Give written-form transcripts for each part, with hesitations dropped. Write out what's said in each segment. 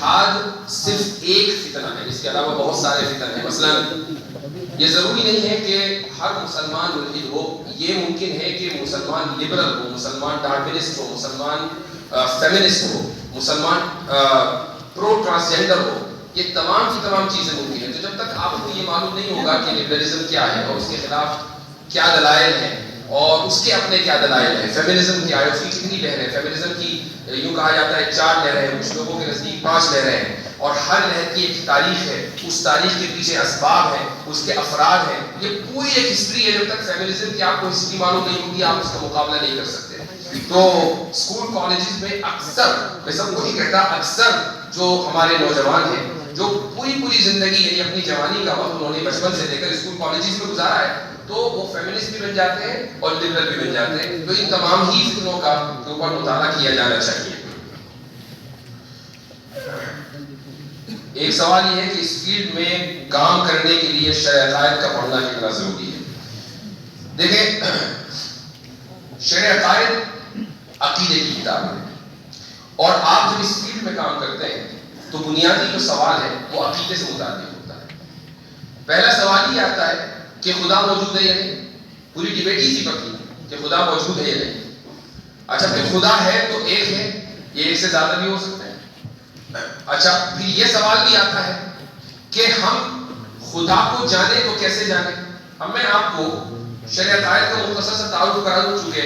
الحاد صرف ایک فتنہ ہے، اس کے علاوہ بہت سارے فتن ہیں. مثلا یہ ضروری نہیں ہے کہ ہر مسلمان ملحد ہو. یہ ممکن ہے کہ مسلمان لبرل ہو، مسلمان ڈارونسٹ ہو، مسلمان فیمنسٹ ہو، مسلمان پرو ٹرانسجینڈر ہو. یہ تمام کی تمام چیزیں ممکن ہیں. تو جب تک آپ کو یہ معلوم نہیں ہوگا کہ لبرلزم کیا ہے اور اس کے خلاف کیا دلائل ہیں اور اس کے اپنے کیا دلائل ہیں، فیمنزم کیا ہے، اس کی کتنی لہریں ہیں. فیمنزم کی یوں کہا جاتا ہے 4 لہریں ہیں، کچھ لوگوں کے نزدیک 5 لہریں ہیں، اور ہر لہر کی ایک تاریخ ہے. اس تاریخ کے پیچھے اسباب ہیں، اس کے افراد ہیں. یہ پوری ایک ہسٹری ہے. جب تک فیمنزم کی آپ کو ہسٹری معلوم نہیں ہوگی آپ اس کا مقابلہ نہیں کر سکتے. تو اسکول کالجز میں اکثر، میں سب کو نہیں کہتا، اکثر جو ہمارے نوجوان ہیں جو پوری زندگی یعنی اپنی جوانی کا وقت انہوں نے بچپن سے لے کر اسکول کالجز میں گزارا ہے، تو وہ فیمنسٹ بھی بن جاتے ہیں اور لبرل بھی بن جاتے ہیں. تو ان تمام ہی فتنوں کا اوپر مطالعہ کیا جانا چاہیے. ایک سوال یہ ہے کہ اس فیلڈ میں کام کرنے کے لیے شرع عقائد کا پڑھنا کتنا ضروری ہے. دیکھیں، شرع عقائد عقیدے کی کتاب ہے، اور آپ جب اس فیلڈ میں کام کرتے ہیں تو بنیادی جو سوال ہے وہ عقیدے سے متعلق ہوتا ہے. پہلا سوال یہ آتا ہے کہ خدا موجود ہے یا نہیں. پوری ڈیبیٹ اسی پر کی کہ خدا موجود ہے یا نہیں. اچھا، پھر خدا ہے تو ایک ہے، یہ ایک سے زیادہ بھی ہو سکتا ہے. اچھا، پھر یہ سوال بھی آتا ہے کہ ہم خدا کو جانے تو کیسے جانے. اب میں آپ کو شرع عقائد کا مختصر سا تعارف کرا دوں، چونکہ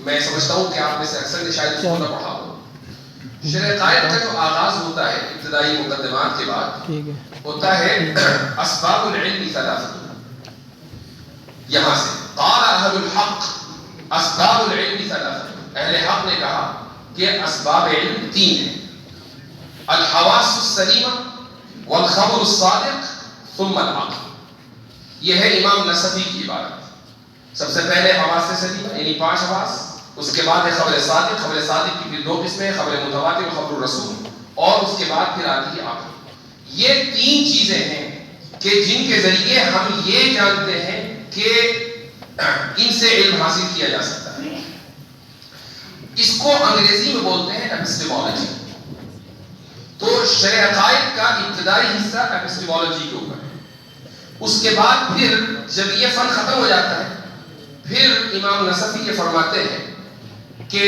میں سمجھتا ہوں کہ آپ میں سے اکثر نے شاید اس کو نہ پڑھا ہو. شرع عقائد کا جو آغاز ہوتا ہے ابتدائی مقدمات کے بعد ہوتا ہے اسباب العلم ثلاثہ. یہاں سے قال اہل الحق اسباب العلم ثلاثہ. اہل حق نے کہا کہ اسباب علم 3 ہیں: الحواس السلیمہ والخبر الصادق ثم العقل. یہ ہے امام نصفی کی عبارت. سب سے پہلے حواس سلیمہ یعنی 5 حواس، اس کے بعد ہے خبر صادق. خبر صادق کی پھر 2 قسمیں ہیں: خبر متواتر و خبر الرسول، اور اس کے بعد پھر آتی ہے عقل. یہ 3 چیزیں ہیں کہ جن کے ذریعے ہم یہ جانتے ہیں کہ ان سے علم حاصل کیا جا سکتا ہے. اس کو انگریزی میں بولتے ہیں ایپسٹیمولوجی. تو شرع عقائد کا ابتدائی حصہ ایپسٹیمولوجی کے اوپر ہے. اس کے بعد پھر جب یہ فن ختم ہو جاتا ہے پھر امام نصفی یہ فرماتے ہیں کہ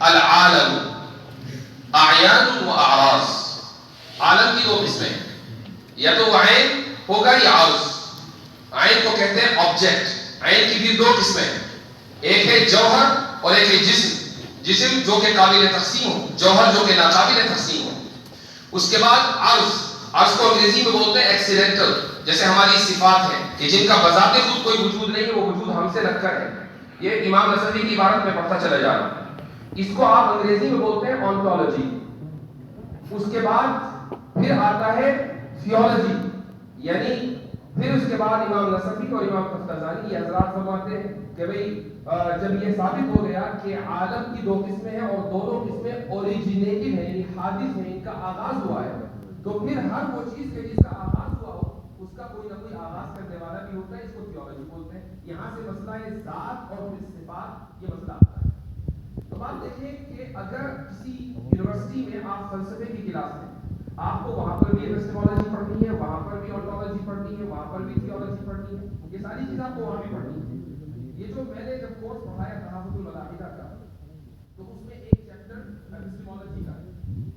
العالم اعیان و اعراض. عالم کی 2 قسمیں ہیں، یا تو عین ہوگا یا عرض. عین کو کہتے ہیں آبجیکٹ. عین کی بھی 2 قسمیں ہیں، ایک ہے جوہر اور ایک ہے جسم. جسم جو کہ قابل تقسیم ہو، جوہر جو کہ ناقابل تقسیم ہو. اس کے بعد عرض. عرض کو انگریزی میں بولتے ہیں ایکسیڈنٹل. جیسے ہماری صفات ہیں کہ جن کا بذات خود کوئی وجود نہیں ہے، وہ وجود ہم سے لگ کر ہے. یہ امام نصفی کی عبارت میں پڑھتا چلا جا رہا ہے. اس کو آپ انگریزی میں بولتے ہیں آنٹولوجی. اس کے بعد پھر آتا ہے تھیولوجی، یعنی پھر اس کے بعد امام نصفی اور امام تفتزانی یہ حضرات فرماتے ہیں کہ بھئی جب یہ ثابت ہو گیا کہ عالم کی 2 قسمیں ہیں اور دونوں قسمیں اوریجینیٹڈ ہیں یعنی حادث ہیں، ان کا آغاز ہوا ہے، تو پھر ہر وہ چیز کے جس کا آغاز ہوا ہو اس کا کوئی نہ کوئی آغاز کرنے والا بھی ہوتا ہے. اس کو تھیولوجی بولتے ہیں. یہاں سے مسئلہ ذات اور پھر صفات یہ مسئلہ آتا ہے. تو بات دیکھیں کہ اگر کسی یونیورسٹی میں آپ فلسفے کی کلاس میں آپ کو وہاں پر بھی ایپسٹیمولوجی پڑھنی ہے، وہاں پر بھی آنٹولوجی پڑھنی ہے، وہاں پر بھی تھیولوجی پڑھنی ہے. یہ ساری چیزیں آپ کو وہاں بھی پڑھنی ہے. یہ جو میں نے جب کورس پڑھایا تحفظ الملاحدہ کا، تو اس میں ایک چیپٹر ایپسٹیمولوجی کا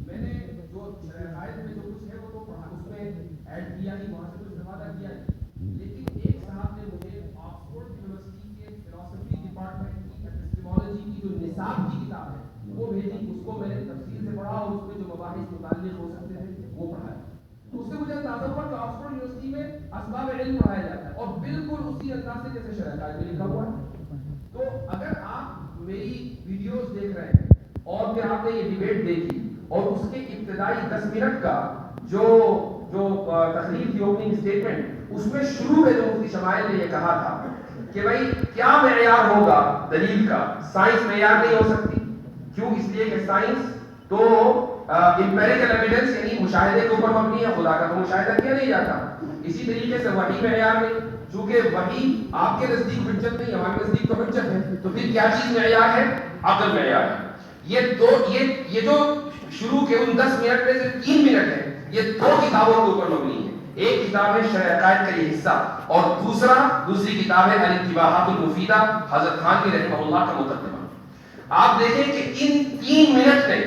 میں نے جو شرع عقائد میں جو کچھ ہے وہ تو پڑھا، اس میں ایڈ کیا ہی، وہاں سے کچھ استفادہ کیا ہی. لیکن ایک صاحب نے مجھے آکسفورڈ یونیورسٹی کے فلسفی ڈپارٹمنٹ کی ایپسٹیمولوجی کی جو نصاب کی کتاب ہے وہ بھیجی. اس کو میں نے تفصیل سے پڑھا اور اس میں جو مباحث متعلق ہو سکتے ہیں وہ پڑھایا. تو اس سے مجھے اندازہ ہوا کہ آکسفورڈ یونیورسٹی میں اسباب علم پڑھایا جاتا ہے اور بالکل اسی انداز سے جیسے شرع عقائد میں لکھا ہوا ہے. تو اگر آپ میری ویڈیوز دیکھ رہے ہیں اور پھر آپ نے یہ ڈیبیٹ دیکھی اور اس کے ابتدائی 10 منٹ کا جو تقریر کی اوپننگ اسٹیٹمنٹ، اس میں شروع میں جو مفتی شمائل نے یہ کہا تھا کہ بھائی کیا معیار ہوگا دلیل کا. سائنس معیار نہیں ہو سکتی. کیوں؟ اس لیے کہ سائنس تو امپیریکل ایویڈنس یعنی مشاہدے کے اوپر مبنی ہے. خدا کا تو مشاہدہ کیا نہیں جاتا. اسی طریقے سے وحی معیار نہیں، چونکہ وحی آپ کے نزدیک حجت نہیں، ہمارے نزدیک تو حجت ہے. تو پھر کیا چیز معیار ہے؟ عقل معیار ہے. یہ جو شروع کے ان 10 منٹ میں سے 3 منٹ ہے یہ 2 کتابوں کے اوپر مبنی ہے. ایک کتاب ہے شرح عقائد کا یہ حصہ اور دوسری کتاب ہے الانتباہات المفیدہ حضرت خانوی رحمہ اللہ کا مقدمہ. آپ دیکھیں کہ ان 3 منٹ نے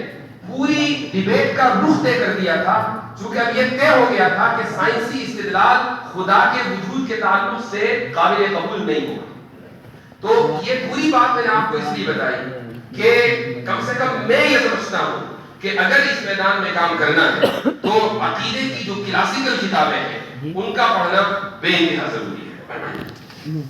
پوری ڈیبیٹ کا رخ طے کر دیا تھا. چونکہ اب یہ طے ہو گیا تھا کہ سائنسی استدلال خدا کے وجود کے تعلق سے قابل قبول نہیں ہوگا. تو یہ پوری بات میں نے آپ کو اس لیے بتائی کہ کم سے کم میں یہ سمجھتا ہوں کہ اگر اس میدان میں کام کرنا ہے تو عقیدے کی جو کلاسیکل کتابیں ہیں ان کا پڑھنا بے انتہا ضروری ہے.